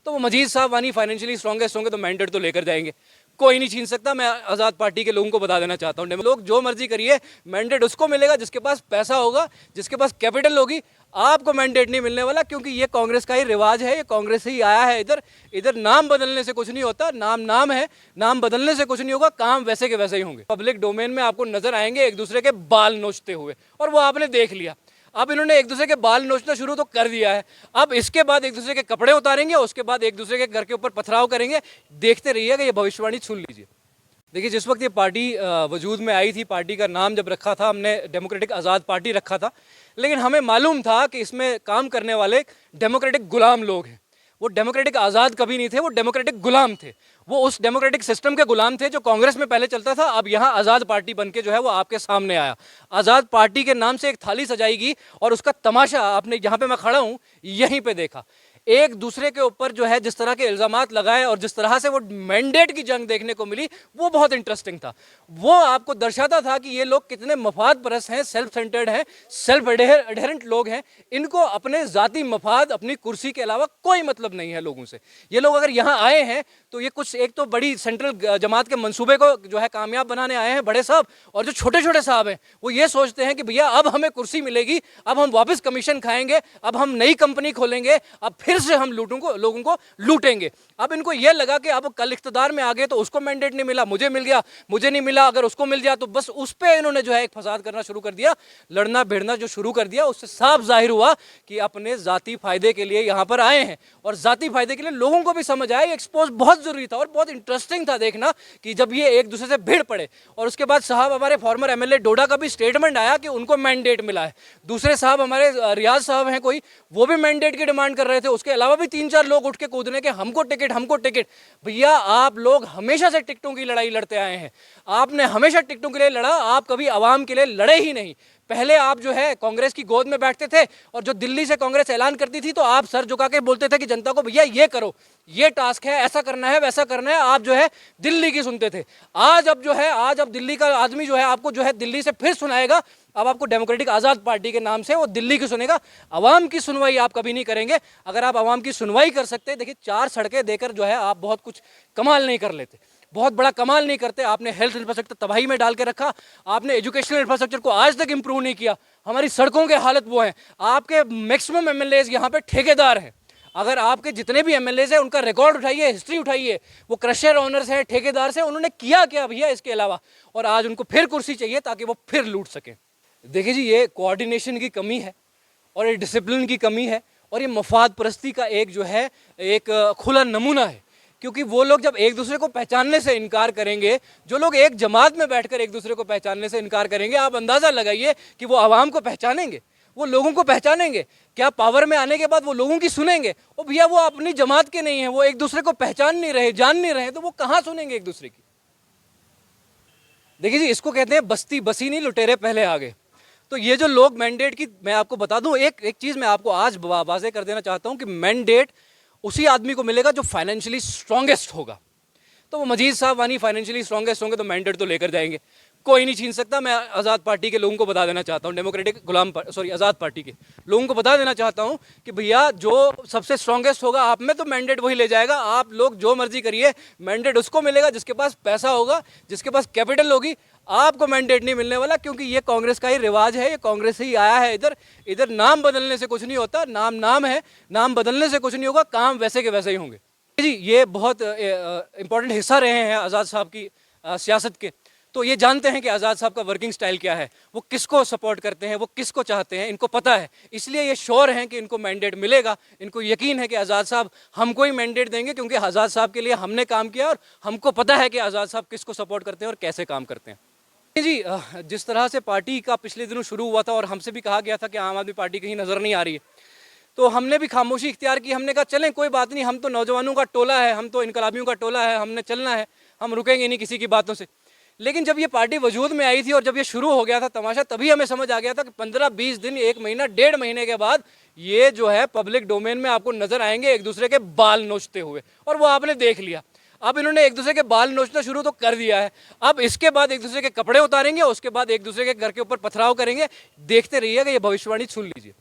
तो वो मजीद साहब वानी फाइनेंशियली स्ट्रॉन्गेस्ट होंगे तो मैंडेट तो लेकर जाएंगे, कोई नहीं छीन सकता। मैं आज़ाद पार्टी के लोगों को बता देना चाहता हूँ, लोग जो मर्जी करिए, मैंडेट उसको मिलेगा जिसके पास पैसा होगा, जिसके पास कैपिटल होगी। आपको मैंडेट नहीं मिलने वाला, क्योंकि ये कांग्रेस का ही रिवाज है, ये कांग्रेस से ही आया है। इधर इधर नाम बदलने से कुछ नहीं होता, नाम नाम है, नाम बदलने से कुछ नहीं होगा, काम वैसे के वैसे ही होंगे। पब्लिक डोमेन में आपको नजर आएंगे एक दूसरे के बाल नोचते हुए, और वो आपने देख लिया। अब इन्होंने एक दूसरे के बाल नोचना शुरू तो कर दिया है, अब इसके बाद एक दूसरे के कपड़े उतारेंगे, उसके बाद एक दूसरे के घर के ऊपर पथराव करेंगे। देखते रहिएगा, ये भविष्यवाणी सुन लीजिए। देखिए, जिस वक्त ये पार्टी वजूद में आई थी, पार्टी का नाम जब रखा था हमने डेमोक्रेटिक आज़ाद पार्टी रखा था, लेकिन हमें मालूम था कि इसमें काम करने वाले डेमोक्रेटिक गुलाम लोग हैं। वो डेमोक्रेटिक आज़ाद कभी नहीं थे, वो डेमोक्रेटिक गुलाम थे। वो उस डेमोक्रेटिक सिस्टम के गुलाम थे जो कांग्रेस में पहले चलता था। अब यहाँ आज़ाद पार्टी बन के जो है वो आपके सामने आया। आज़ाद पार्टी के नाम से एक थाली सजाएगी और उसका तमाशा आपने जहाँ पे मैं खड़ा हूँ यहीं पे देखा। एक दूसरे के ऊपर जो है जिस तरह के इल्ज़ामात लगाए और जिस तरह से वो मैंडेट की जंग देखने को मिली, वो बहुत इंटरेस्टिंग था। वो आपको दर्शाता था कि ये लोग कितने मफाद परस्त हैं, सेल्फ सेंटर्ड हैं, सेल्फ एडहेरेंट लोग हैं। इनको अपने ज़ाती मफाद, अपनी कुर्सी के अलावा कोई मतलब नहीं है लोगों से। ये लोग अगर यहाँ आए हैं तो ये कुछ एक तो बड़ी सेंट्रल जमात के मंसूबे को जो है कामयाब बनाने आए हैं बड़े साहब, और जो छोटे छोटे साहब हैं वो ये सोचते हैं कि भैया अब हमें कुर्सी मिलेगी, अब हम वापस कमीशन खाएंगे, अब हम नई कंपनी खोलेंगे, अब फिर से हम लोगों को लूटेंगे। अब इनको यह लगा कि अब कल इख्तिदार में आ गए तो उसको मैंडेट नहीं मिला, मुझे मिल गया, मुझे नहीं मिला, अगर उसको मिल गया तो बस उस पर इन्होंने जो है एक फसाद करना शुरू कर दिया, लड़ना भिड़ना जो शुरू कर दिया। उससे साफ जाहिर हुआ कि अपने जाती फायदे के लिए यहाँ पर आए हैं, और जाती फायदे के लिए लोगों को भी समझ आया। एक्सपोज बहुत जरूरी था और बहुत इंटरेस्टिंग था देखना कि जब ये एक दूसरे से भिड़ पड़े। और उसके बाद साहब हमारे फॉर्मर एमएलए डोडा का भी स्टेटमेंट आया कि उनको मैंडेट मिला है। दूसरे साहब हमारे रियाज साहब हैं कोई, वो भी मैंडेट की डिमांड कर रहे थे। उसके अलावा भी 3-4 लोग उठ के कूदने के हमको टिकट, हमको टिकट। भैया आप लोग हमेशा से टिकटों की लड़ाई लड़ते आए हैं, आपने हमेशा टिकटों के लिए लड़ा, आप कभी आवाम के लिए लड़े ही नहीं। पहले आप जो है कांग्रेस की गोद में बैठते थे, और जो दिल्ली से कांग्रेस ऐलान करती थी तो आप सर झुका के बोलते थे कि जनता को भैया ये करो, ये टास्क है, ऐसा करना है, वैसा करना है। आप जो है दिल्ली की सुनते थे। आज अब दिल्ली का आदमी जो है आपको जो है दिल्ली से फिर सुनाएगा। अब आपको डेमोक्रेटिक आज़ाद पार्टी के नाम से वो दिल्ली की सुनेगा, आवाम की सुनवाई आप कभी नहीं करेंगे। अगर आप आवाम की सुनवाई कर सकते, देखिए 4 सड़कें देकर जो है आप बहुत कुछ कमाल नहीं कर लेते, बहुत बड़ा कमाल नहीं करते। आपने हेल्थ इंफ्रास्ट्रक्चर तबाही में डाल के रखा, आपने एजुकेशनल इंफ्रास्ट्रक्चर को आज तक इंप्रूव नहीं किया, हमारी सड़कों के हालत वो है। आपके मैक्सिमम एमएलएज यहाँ पे ठेकेदार हैं। अगर आपके जितने भी एमएलएज हैं उनका रिकॉर्ड उठाइए, हिस्ट्री उठाइए, वो क्रशर ओनर्स हैं, ठेकेदार से, उन्होंने किया क्या भैया इसके अलावा? और आज उनको फिर कुर्सी चाहिए ताकि वो फिर लूट सकें। देखिए जी, ये कोऑर्डिनेशन की कमी है और ये डिसिप्लिन की कमी है, और ये मफाद परस्ती का एक जो है एक खुला नमूना है। क्योंकि वो लोग जब एक दूसरे को पहचानने से इनकार करेंगे, जो लोग एक जमात में बैठकर एक दूसरे को पहचानने से इनकार करेंगे, आप अंदाज़ा लगाइए कि वो आवाम को पहचानेंगे, वो लोगों को पहचानेंगे क्या? पावर में आने के बाद वो लोगों की सुनेंगे? ओ भैया, वो अपनी जमात के नहीं है, वो एक दूसरे को पहचान नहीं रहे, जान नहीं रहे, तो वो कहाँ सुनेंगे एक दूसरे की? देखिए जी, इसको कहते हैं बस्ती बसी नहीं, लुटेरे पहले आ गए। तो ये जो लोग मैंडेट की, मैं आपको बता दूं एक चीज़ मैं आपको आज वाज़ेह कर देना चाहता हूं कि मैंडेट उसी आदमी को मिलेगा जो फाइनेंशियली स्ट्रॉन्गेस्ट होगा। तो वो मजीद साहब वानी फाइनेंशियली स्ट्रॉन्गेस्ट होंगे तो मैंडेट तो लेकर जाएंगे, कोई नहीं छीन सकता। मैं आज़ाद पार्टी के लोगों को बता देना चाहता हूँ, डेमोक्रेटिक आज़ाद पार्टी के लोगों को बता देना चाहता हूँ कि भैया जो सबसे स्ट्रॉन्गेस्ट होगा आप में, तो मैंडेट वही ले जाएगा। आप लोग जो मर्जी करिए, मैंडेट उसको मिलेगा जिसके पास पैसा होगा, जिसके पास कैपिटल होगी। आपको मैंडेट नहीं मिलने वाला, क्योंकि ये कांग्रेस का ही रिवाज है, ये कांग्रेस से ही आया है। इधर नाम बदलने से कुछ नहीं होता, नाम नाम है, नाम बदलने से कुछ नहीं होगा, काम वैसे के वैसे ही होंगे। जी, ये बहुत इंपॉर्टेंट हिस्सा रहे हैं आज़ाद साहब की सियासत के। तो ये जानते हैं कि आज़ाद साहब का वर्किंग स्टाइल क्या है, वो किसको सपोर्ट करते हैं, वो किसको चाहते हैं, इनको पता है। इसलिए ये श्योर हैं कि इनको मैंडेट मिलेगा। इनको यकीन है कि आज़ाद साहब हमको ही मैंडेट देंगे, क्योंकि आज़ाद साहब के लिए हमने काम किया और हमको पता है कि आज़ाद साहब किसको सपोर्ट करते हैं और कैसे काम करते हैं। जी, जिस तरह से पार्टी का पिछले दिनों शुरू हुआ था और हमसे भी कहा गया था कि आम आदमी पार्टी कहीं नज़र नहीं आ रही है, तो हमने भी खामोशी इख्तियार की। हमने कहा चलें, कोई बात नहीं, हम तो नौजवानों का टोला है, हम तो इनकलाबियों का टोला है, हमने चलना है, हम रुकेंगे नहीं किसी की बातों से। लेकिन जब ये पार्टी वजूद में आई थी और जब ये शुरू हो गया था तमाशा, तभी हमें समझ आ गया था कि 15-20 दिन, 1 महीना, 1.5 महीने के बाद ये जो है पब्लिक डोमेन में आपको नजर आएंगे एक दूसरे के बाल नोचते हुए, और वो आपने देख लिया। अब इन्होंने एक दूसरे के बाल नोचना शुरू तो कर दिया है, अब इसके बाद एक दूसरे के कपड़े उतारेंगे, उसके बाद एक दूसरे के घर के ऊपर पथराव करेंगे। देखते रहिएगा, ये भविष्यवाणी सुन लीजिए।